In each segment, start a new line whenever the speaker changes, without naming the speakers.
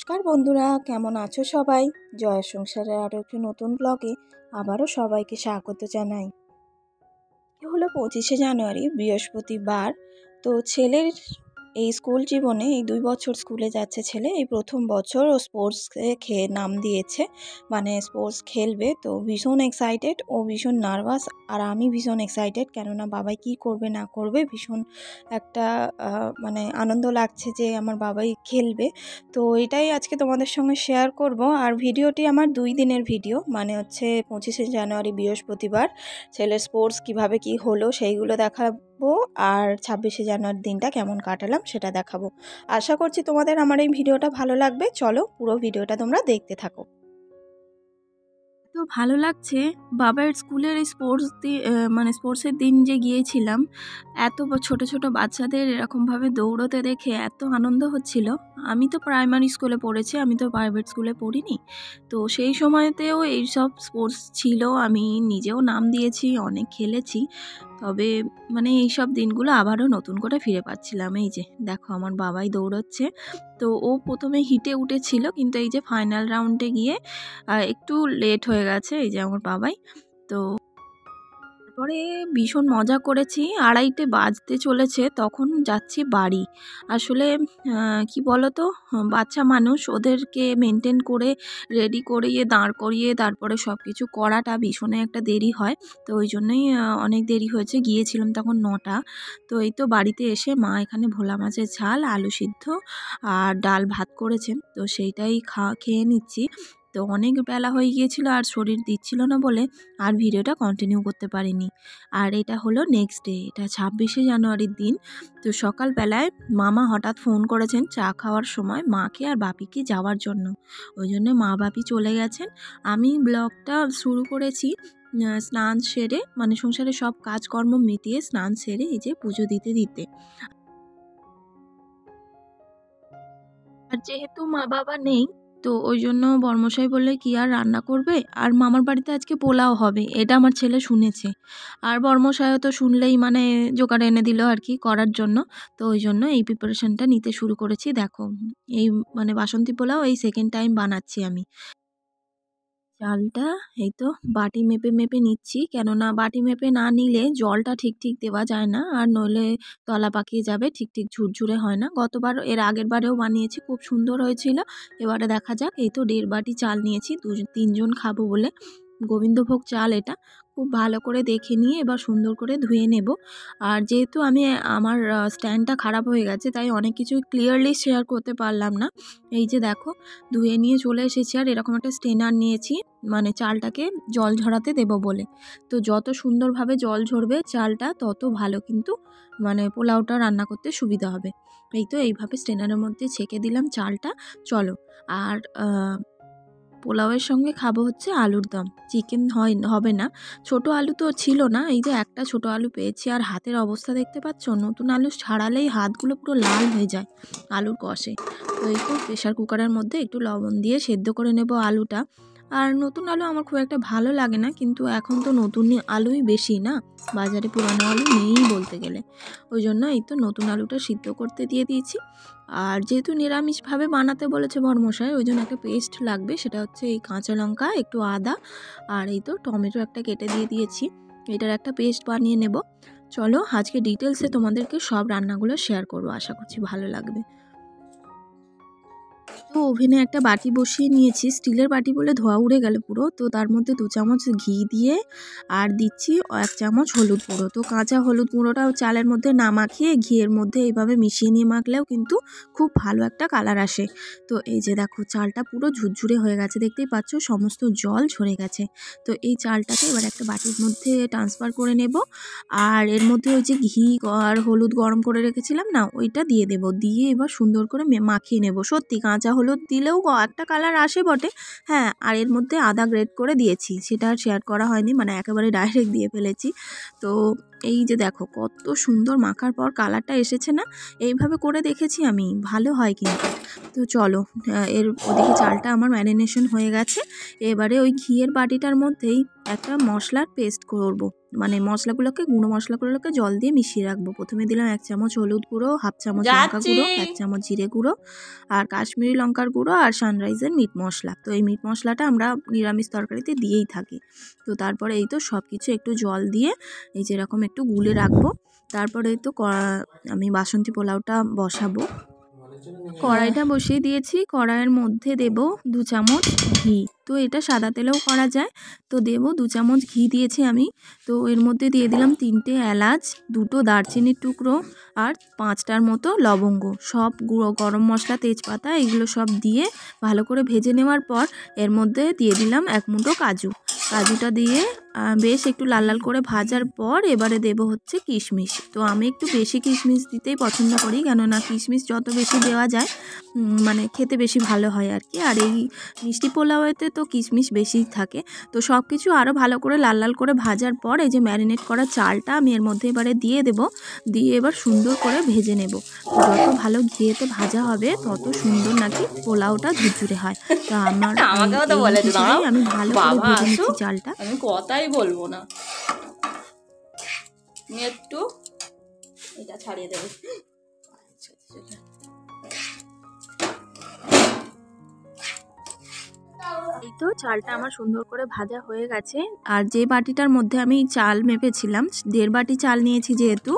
নমস্কার বন্ধুরা, কেমন আছো সবাই? জয়া সংসারের আরও একটি নতুন ব্লগে আবারও সবাইকে স্বাগত জানাই। হলো 25শে জানুয়ারি বৃহস্পতিবার। তো ছেলের এই স্কুল জীবনে এই 2 বছর স্কুলে যাচ্ছে ছেলে, এই প্রথম বছর ও স্পোর্টসে নাম দিয়েছে, মানে স্পোর্টস খেলবে। তো ভীষণ এক্সাইটেড, ও ভীষণ নার্ভাস, আর আমি ভীষণ এক্সাইটেড, কেননা বাবাই কি করবে না করবে ভীষণ একটা মানে আনন্দ লাগছে যে আমার বাবাই খেলবে। তো এটাই আজকে তোমাদের সঙ্গে শেয়ার করব। আর ভিডিওটি আমার 2 দিনের ভিডিও, মানে হচ্ছে 25শে জানুয়ারি বৃহস্পতিবার ছেলের স্পোর্টস কিভাবে কি হলো সেইগুলো দেখাবো, আর 26শে জানুয়ারির দিনটা কেমন কাটালাম সেটা দেখাবো। আশা করছি তোমাদের আমার এই ভিডিওটা ভালো লাগবে। চলো পুরো ভিডিওটা তোমরা দেখতে থাকো। তো ভালো লাগছে বাবার স্কুলের এই স্পোর্টসের দিন যে গিয়েছিলাম, এত ছোট ছোট বাচ্চাদের এরকমভাবে দৌড়তে দেখে এত আনন্দ হচ্ছিল। আমি তো প্রাইমারি স্কুলে পড়েছি, আমি তো প্রাইভেট স্কুলে পড়িনি। তো সেই সময়তেও এইসব স্পোর্টস ছিল, আমি নিজেও নাম দিয়েছি, অনেক খেলেছি। তবে মানে এইসব দিনগুলো আবারও নতুন করে ফিরে পাচ্ছিলাম। এই যে দেখো আমার বাবাই দৌড়চ্ছে। তো ও প্রথমে হিটে উঠেছিল, কিন্তু এই যে ফাইনাল রাউন্ডে গিয়ে একটু লেট হয়ে গেছে, এই যে আমার বাবাই। তো তারপরে ভীষণ মজা করেছি। 2:30 বাজতে চলেছে, তখন যাচ্ছি বাড়ি। আসলে কি বলতো, বাচ্চা মানুষ, ওদেরকে মেনটেন করে রেডি করিয়ে দাঁড় করিয়ে তারপরে সব কিছু করাটা ভীষণই একটা দেরি হয়। তো ওই জন্যই অনেক দেরি হয়েছে, গিয়েছিলাম তখন 9টা। তো এই তো বাড়িতে এসে মা এখানে ভোলা মাছের ঝাল, আলু সিদ্ধ আর ডাল ভাত করেছেন, তো সেইটাই খেয়ে নিচ্ছি। তো অনেক বেলা হয়ে গিয়েছিল আর শরীর দিচ্ছিল না বলে আর ভিডিওটা কন্টিনিউ করতে পারিনি। আর এটা হলো নেক্সট ডে, এটা 26শে জানুয়ারির দিন। তো সকালবেলায় মামা হঠাৎ ফোন করেছেন চা খাওয়ার সময় মাকে আর বাপিকে যাওয়ার জন্য, ওই জন্য মা বাপি চলে গেছেন। আমি ব্লগটা শুরু করেছি স্নান সেরে, মানে সংসারে সব কাজকর্ম মিটিয়ে স্নান সেরে এই যে পুজো দিতে দিতে। আর যেহেতু মা বাবা নেই, তো ওই জন্য বর্মশাই বললে কি আর রান্না করবে, আর মামার বাড়িতে আজকে পোলাও হবে, এটা আমার ছেলে শুনেছে। আর বর্মশাইও তো শুনলেই মানে জোগাড় এনে দিল আর কি করার জন্য। তো ওই জন্য এই প্রিপারেশনটা নিতে শুরু করেছি। দেখো এই মানে বাসন্তী পোলাও এই সেকেন্ড টাইম বানাচ্ছি আমি। চালটা এই তো বাটি মেপে মেপে নিচ্ছি, কেননা বাটি মেপে না নিলে জলটা ঠিক ঠিক দেওয়া যায় না, আর নইলে তলা পাকিয়ে যাবে, ঠিক ঠিক ঝুরঝুরে হয় না। গতবার এর আগের বারেও বানিয়েছি, খুব সুন্দর হয়েছিল। এবারে দেখা যাক। এই তো 1.5 বাটি চাল নিয়েছি, 2-3 জন খাবো বলে। গোবিন্দভোগ চাল এটা। খুব ভালো করে দেখে নিয়ে এবার সুন্দর করে ধুয়ে নেব। আর যেহেতু আমার স্ট্যান্ডটা খারাপ হয়ে গেছে, তাই অনেক কিছু ক্লিয়ারলি শেয়ার করতে পারলাম না। এই যে দেখো ধুয়ে নিয়ে চলে এসেছি, আর এরকম একটা স্টেনার নিয়েছি, মানে চালটাকে জল ঝরাতে দেব বলে। তো যত সুন্দরভাবে জল ঝরবে চালটা, তত ভালো কিন্তু মানে পোলাওটা রান্না করতে সুবিধা হবে। এই তো এইভাবে স্টেনারের মধ্যে ছেঁকে দিলাম চালটা। চলো। আর পোলাওয়ের সঙ্গে খাবো হচ্ছে আলুর দম, চিকেন হবে না। ছোট আলু তো ছিল না, এই যে একটা ছোট আলু পেয়েছি। আর হাতের অবস্থা দেখতে পাচ্ছ, নতুন আলু ছাড়ালেই হাতগুলো পুরো লাল হয়ে যায় আলুর কষে। তো এই তো প্রেশার কুকারের মধ্যে একটু লবণ দিয়ে সেদ্ধ করে নেব আলুটা। আর নতুন আলু আমার খুব একটা ভালো লাগে না, কিন্তু এখন তো নতুন আলুই বেশি না, বাজারে পুরানো আলু নেই বলতে গেলে। ওই জন্য এই তো নতুন আলুটা সিদ্ধ করতে দিয়ে দিয়েছি। আর যেহেতু নিরামিষভাবে বানাতে বলেছে বরমশাই, ওই জন্য একটা পেস্ট লাগবে, সেটা হচ্ছে এই কাঁচা লঙ্কা, একটু আদা, আর এই তো টমেটো একটা কেটে দিয়ে দিয়েছি। এটার একটা পেস্ট বানিয়ে নেব। চলো আজকে ডিটেলসে তোমাদেরকে সব রান্নাগুলো শেয়ার করবো, আশা করছি ভালো লাগবে। তো ওভেনে একটা বাটি বসিয়ে নিয়েছি, স্টিলের বাটি বলে ধোয়া উড়ে গেল পুরো। তো তার মধ্যে 2 চামচ ঘি দিয়ে আর দিচ্ছি 1 চামচ হলুদ গুঁড়ো। তো কাঁচা হলুদ গুঁড়োটা চালের মধ্যে না মাখিয়ে ঘিয়ের মধ্যে এইভাবে মিশিয়ে নিয়ে মাখলেও কিন্তু খুব ভালো একটা কালার আসে। তো এই যে দেখো চালটা পুরো ঝুরঝুরে হয়ে গেছে, দেখতেই পাচ্ছ সমস্ত জল ঝরে গেছে। তো এই চালটাকে এবার একটা বাটির মধ্যে ট্রান্সফার করে নেব। আর এর মধ্যে ওই যে ঘি আর হলুদ গরম করে রেখেছিলাম না, ওইটা দিয়ে দেব, দিয়ে এবার সুন্দর করে মাখিয়ে নেব। সত্যি কাঁচা হলুদ দিলেও একটা কালার আসে বটে, হ্যাঁ। আর এর মধ্যে আদা গ্রেট করে দিয়েছি, সেটা আর শেয়ার করা হয়নি, মানে একেবারে ডাইরেক্ট দিয়ে ফেলেছি। তো এই যে দেখো কত সুন্দর মাখার পর কালারটা এসেছে না, এইভাবে করে দেখেছি আমি, ভালো হয় কিন্তু। তো চলো, ওদিকে চালটা আমার ম্যারিনেশন হয়ে গেছে। এবারে ওই ঘিয়ের বাটিটার মধ্যেই একটা মশলার পেস্ট করব। মানে মশলাগুলোকে গুঁড়ো মশলাগুলোকে জল দিয়ে মিশিয়ে রাখবো। প্রথমে দিলাম 1 চামচ হলুদ গুঁড়ো, হাফ চামচ লঙ্কা গুঁড়ো, 1 চামচ জিরে গুঁড়ো আর কাশ্মীরি লঙ্কার গুঁড়ো আর সানরাইজের মিট মশলা। তো এই মিট মশলাটা আমরা নিরামিষ তরকারিতে দিয়েই থাকি। তো তারপরে এই তো সব কিছু একটু জল দিয়ে এই যেরকম একটু গুলে রাখবো। তারপরে এই তো আমি বাসন্তী পোলাওটা বসাবো। কড়াইটা বসিয়ে দিয়েছি, কড়াইয়ের মধ্যে দেব 2 চামচ ঘি। তো এটা সাদা তেলেও করা যায়, তো দেব 2 চামচ ঘি দিয়েছি আমি। তো এর মধ্যে দিয়ে দিলাম 3টে এলাচ, 2টো দারচিনির টুকরো আর 5টার মতো লবঙ্গ, সব গুঁড়ো গরম মশলা, তেজপাতা এগুলো সব দিয়ে ভালো করে ভেজে নেওয়ার পর এর মধ্যে দিয়ে দিলাম 1 মুঠো কাজু। কাজুটা দিয়ে বেশ একটু লাল লাল করে ভাজার পর এবারে দেব হচ্ছে কিশমিশ। তো আমি একটু বেশি কিশমিশ দিতেই পছন্দ করি, কেননা কিশমিশ যত বেশি দেওয়া যায় মানে খেতে বেশি ভালো হয় আর কি। আর এই মিষ্টি পোলাওতে তো কিশমিশ বেশিই থাকে। তো সব কিছু আরও ভালো করে লাল লাল করে ভাজার পর এই যে ম্যারিনেট করা চালটা আমি এর মধ্যে এবারে দিয়ে দেব, দিয়ে এবার সুন্দর করে ভেজে নেব। যত ভালো ঘিয়েতে ভাজা হবে তত সুন্দর নাকি পোলাওটা ঝুরঝুরে হয়। তো আমার আমি ভালো করে ভেজে নিচ্ছি চালটা।
আমি কথাই বলবো না, একটু এটা ছাড়িয়ে দেবো।
এই তো চালটা আমার সুন্দর করে ভাজা হয়ে গেছে। আর যে বাটিটার মধ্যে আমি চাল মেপেছিলাম, 1.5 বাটি চাল নিয়েছি যেহেতু,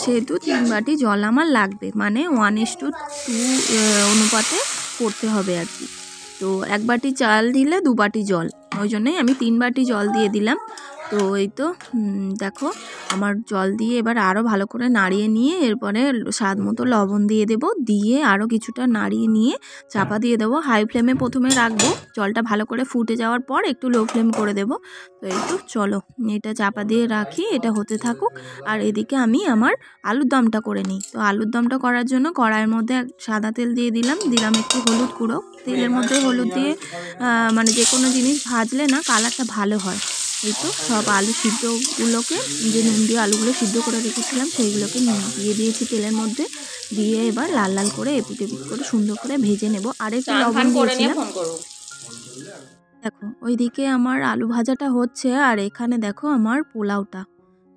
সেহেতু 3 বাটি জল আমার লাগবে, মানে 1:2 অনুপাতে করতে হবে আর কি। তো 1 বাটি চাল দিলে 2 বাটি জল, ওই জন্যই আমি 3 বাটি জল দিয়ে দিলাম। তো এই তো দেখো আমার জল দিয়ে এবার আরও ভালো করে নাড়িয়ে নিয়ে এরপরে স্বাদ মতো লবণ দিয়ে দেব, দিয়ে আরও কিছুটা নাড়িয়ে নিয়ে চাপা দিয়ে দেবো। হাই ফ্লেমে প্রথমে রাখবো, জলটা ভালো করে ফুটে যাওয়ার পর একটু লো ফ্লেম করে দেব। তো এই তো চলো এটা চাপা দিয়ে রাখি, এটা হতে থাকুক। আর এদিকে আমি আমার আলুর দমটা করে নিই। তো আলুর দমটা করার জন্য কড়াইয়ের মধ্যে সাদা তেল দিয়ে দিলাম একটু হলুদ গুঁড়ো। তেলের মধ্যে হলুদ দিয়ে মানে যে কোনো জিনিস ভাজলে না কালারটা ভালো হয়। এই তো সব আলু সিদ্ধগুলোকে, যে নুন দিয়ে আলুগুলো সিদ্ধ করে রেখেছিলাম সেইগুলোকে দিয়ে দিয়েছি তেলের মধ্যে, দিয়ে এবার লাল লাল করে এপিট এপিট করে সুন্দর করে ভেজে নেব। আর একটু লবণ দিয়েছিলাম। দেখো ওইদিকে আমার আলু ভাজাটা হচ্ছে, আর এখানে দেখো আমার পোলাওটা।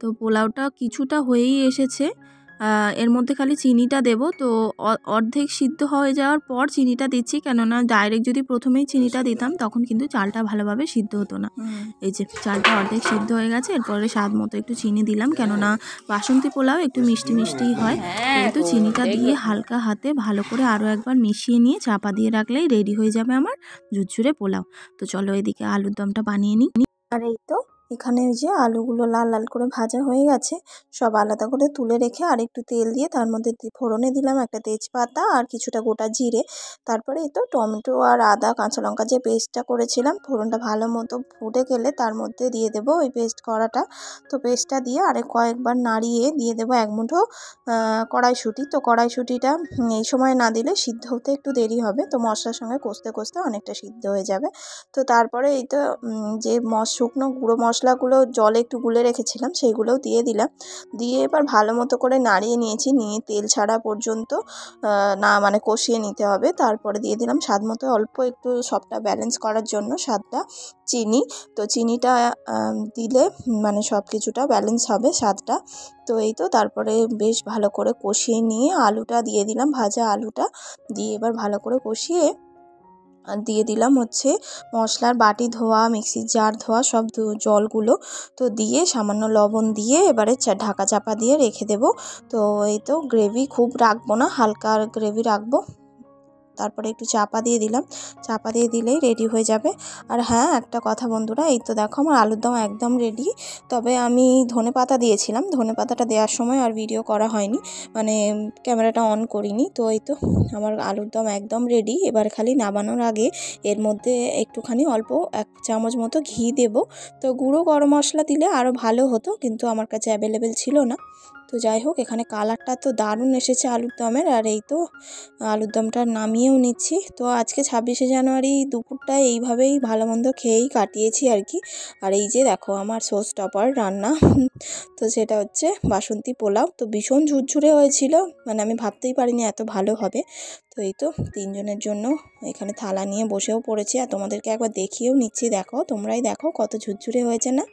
তো পোলাওটা কিছুটা হয়েই এসেছে, এর মধ্যে খালি চিনিটা দেব। তো অর্ধেক সিদ্ধ হয়ে যাওয়ার পর চিনিটা দিচ্ছি, কেননা ডাইরেক্ট যদি প্রথমেই চিনিটা দিতাম তখন কিন্তু চালটা ভালোভাবে সিদ্ধ হতো না। এই যে চালটা অর্ধেক সিদ্ধ হয়ে গেছে, এরপরে স্বাদ মতো একটু চিনি দিলাম, কেননা বাসন্তী পোলাও একটু মিষ্টি মিষ্টিই হয়। তো চিনিটা দিয়ে হালকা হাতে ভালো করে আরও একবার মিশিয়ে নিয়ে চাপা দিয়ে রাখলেই রেডি হয়ে যাবে আমার ঝুরঝুরে পোলাও। তো চলো এদিকে আলুর দমটা বানিয়ে নিই। আর এই তো এখানে ওই যে আলুগুলো লাল লাল করে ভাজা হয়ে গেছে, সব আলাদা করে তুলে রেখে আর একটু তেল দিয়ে তার মধ্যে ফোড়নে দিলাম একটা তেজপাতা আর কিছুটা গোটা জিরে। তারপরে এই তো টমেটো আর আদা কাঁচা লঙ্কা যে পেস্টটা করেছিলাম, ফোড়নটা ভালো মতো ফুটে গেলে তার মধ্যে দিয়ে দেব ওই পেস্ট করাটা। তো পেস্টটা দিয়ে আরে কয়েকবার নাড়িয়ে দিয়ে দেবো 1 মুঠো কড়াইশুঁটি। তো কড়াইশুঁটিটা এই সময় না দিলে সিদ্ধ হতে একটু দেরি হবে, তো মশলার সঙ্গে কষতে কষতে অনেকটা সিদ্ধ হয়ে যাবে। তো তারপরে এই তো যে শুকনো গুঁড়ো মশলাগুলো জলে একটু গুলে রেখেছিলাম সেইগুলোও দিয়ে দিলাম, দিয়ে এবার ভালো মতো করে নাড়িয়ে নিয়েছি, নিয়ে তেল ছাড়া পর্যন্ত না মানে কষিয়ে নিতে হবে। তারপরে দিয়ে দিলাম স্বাদ মতো অল্প একটু সবটা ব্যালেন্স করার জন্য স্বাদটা চিনি। তো চিনিটা দিলে মানে সব কিছুটা ব্যালেন্স হবে স্বাদটা। তো এই তো তারপরে বেশ ভালো করে কষিয়ে নিয়ে আলুটা দিয়ে দিলাম, ভাজা আলুটা দিয়ে এবার ভালো করে কষিয়ে দিয়ে দিলাম হচ্ছে মশলার বাটি ধোয়া, মিক্সির জার ধোয়া সব জলগুলো। তো দিয়ে সামান্য লবণ দিয়ে এবারে ঢাকা চাপা দিয়ে রেখে দেব। তো এই তো গ্রেভি খুব রাখবো না, হালকা গ্রেভি রাখবো। তারপরে একটু চাপা দিয়ে দিলাম, চাপা দিয়ে দিলেই রেডি হয়ে যাবে। আর হ্যাঁ একটা কথা বন্ধুরা, এই তো দেখো আমার আলুর দম একদম রেডি। তবে আমি ধনেপাতা দিয়েছিলাম, ধনেপাতাটা দেওয়ার সময় আর ভিডিও করা হয়নি, মানে ক্যামেরাটা অন করিনি। তো এই তো আমার আলুর দম একদম রেডি। এবার খালি নামানোর আগে এর মধ্যে একটুখানি অল্প 1 চামচ মতো ঘি দেব। তো গুঁড়ো গরম মশলা দিলে আরও ভালো হতো, কিন্তু আমার কাছে অ্যাভেলেবেল ছিল না। তো যাই হোক এখানে কালারটা তো দারুণ এসেছে আলুর দমের। আর এই তো আলুর দমটা নামিয়েও নিচ্ছি। তো আজকে 26শে জানুয়ারি দুপুরটা এইভাবেই ভালো মন্দ খেয়েই কাটিয়েছি আর কি। আর এই যে দেখো আমার শো স্টপার রান্না তো সেটা হচ্ছে বাসন্তী পোলাও। তো ভীষণ ঝুরঝুরে হয়েছিল, মানে আমি ভাবতেই পারিনি এত ভালো হবে। তো এই তো 3 জনের জন্য এখানে থালা নিয়ে বসেও পড়েছি, আর তোমাদেরকে একবার দেখিয়েও নিচ্ছি, দেখো তোমরাই দেখো কত ঝুরঝুরে হয়েছে না।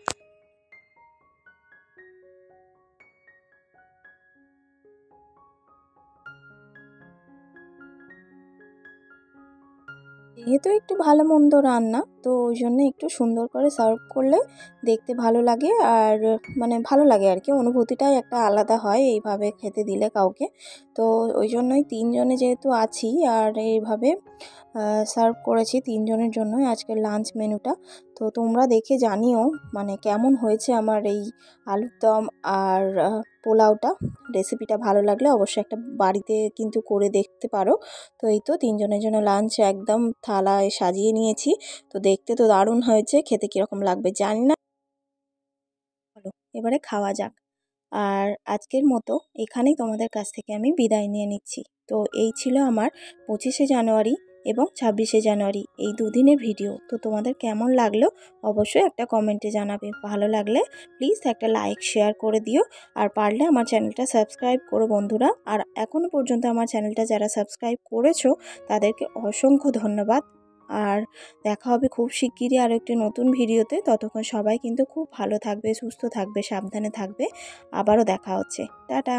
যেহেতু একটু ভালো মন্দ রান্না, তো ওই জন্য একটু সুন্দর করে সার্ভ করলে দেখতে ভালো লাগে, আর মানে ভালো লাগে আর কি, অনুভূতিটাই একটা আলাদা হয় এইভাবে খেতে দিলে কাউকে। তো ওই জন্যই 3 জনে যেহেতু আছি, আর এইভাবে সার্ভ করেছি 3 জনের জন্যই আজকের লাঞ্চ মেনুটা। তো তোমরা দেখে জানিও মানে কেমন হয়েছে আমার এই আলুর দম আর পোলাওটা। রেসিপিটা ভালো লাগলে অবশ্যই একটা বাড়িতে কিন্তু করে দেখতে পারো। তো এই তো 3 জনের জন্য লাঞ্চ একদম থালায় সাজিয়ে নিয়েছি। তো দেখতে তো দারুণ হয়েছে, খেতে কীরকম লাগবে জানি না। চলো এবারে খাওয়া যাক। আর আজকের মতো এখানেই তোমাদের কাছ থেকে আমি বিদায় নিয়ে নিচ্ছি। তো এই ছিল আমার 25শে জানুয়ারি এবং 26শে জানুয়ারি এই দুদিনের ভিডিও। তো তোমাদের কেমন লাগলো অবশ্যই একটা কমেন্টে জানাবে। ভালো লাগলে প্লিজ একটা লাইক শেয়ার করে দিও, আর পারলে আমার চ্যানেলটা সাবস্ক্রাইব করো বন্ধুরা। আর এখনও পর্যন্ত আমার চ্যানেলটা যারা সাবস্ক্রাইব করেছো তাদেরকে অসংখ্য ধন্যবাদ। আর দেখা হবে খুব শিগগিরই আরও একটি নতুন ভিডিওতে। ততক্ষণ সবাই কিন্তু খুব ভালো থাকবে, সুস্থ থাকবে, সাবধানে থাকবে। আবারও দেখা হচ্ছে। টাটা।